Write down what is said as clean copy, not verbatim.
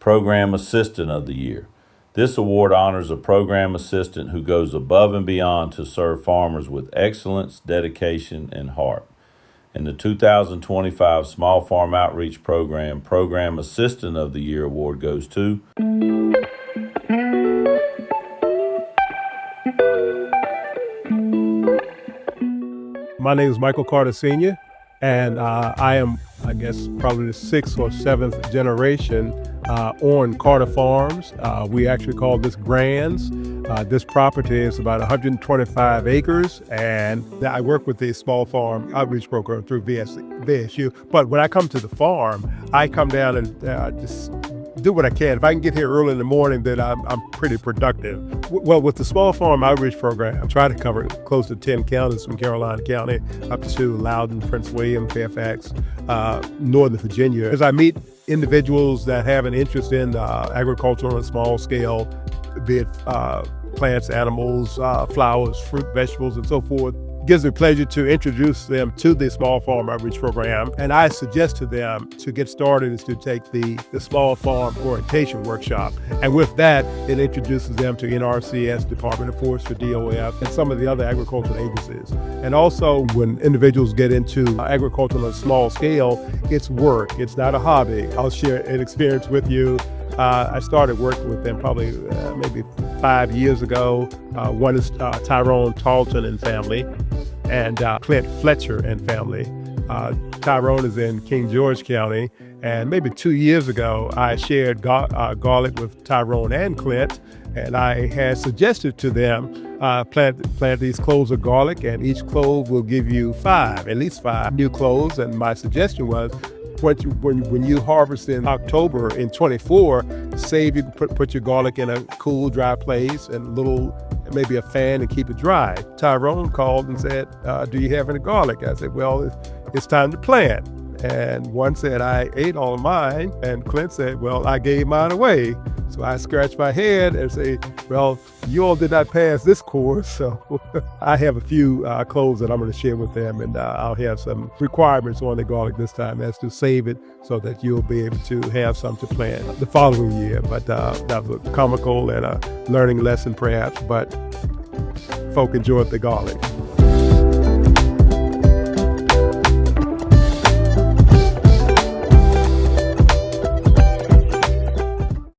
Program Assistant of the Year. This award honors a program assistant who goes above and beyond to serve farmers with excellence, dedication, and heart. And the 2025 Small Farm Outreach Program Program Assistant of the Year award goes to My name is Michael Carter Sr., and I am, I guess, probably the 6th or 7th generation on Carter Farms. We actually call this Grands. This property is about 125 acres, and I work with the Small Farm Outreach Program through VSU. But when I come to the farm, I come down and just do what I can. If I can get here early in the morning, then I'm pretty productive. Well, with the Small Farm Outreach Program, I try to cover close to 10 counties from Caroline County up to Loudoun, Prince William, Fairfax, Northern Virginia. As I meet individuals that have an interest in agriculture on a small scale, be it plants, animals, flowers, fruit, vegetables, and so forth, it gives me pleasure to introduce them to the Small Farm Outreach Program. And I suggest to them to get started is to take the Small Farm Orientation Workshop. And with that, it introduces them to NRCS, Department of Forestry, DOF, and some of the other agricultural agencies. And also, when individuals get into agriculture on a small scale, it's work. It's not a hobby. I'll share an experience with you. I started working with them probably maybe 5 years ago. One is Tyrone Talton and family, and Clint Fletcher and family. Tyrone is in King George County, and maybe 2 years ago, I shared garlic with Tyrone and Clint, and I had suggested to them plant these cloves of garlic, and each clove will give you at least five new cloves. And my suggestion was, when you harvest in October in 24, save, you can put your garlic in a cool, dry place and maybe a fan and keep it dry. Tyrone called and said, do you have any garlic? I said, well, it's time to plant. And one said, I ate all of mine. And Clint said, well, I gave mine away. So I scratched my head and say, well, you all did not pass this course. So I have a few cloves that I'm going to share with them, and I'll have some requirements on the garlic this time as to save it so that you'll be able to have some to plant the following year. But that was a comical and a learning lesson perhaps, but folk enjoyed the garlic.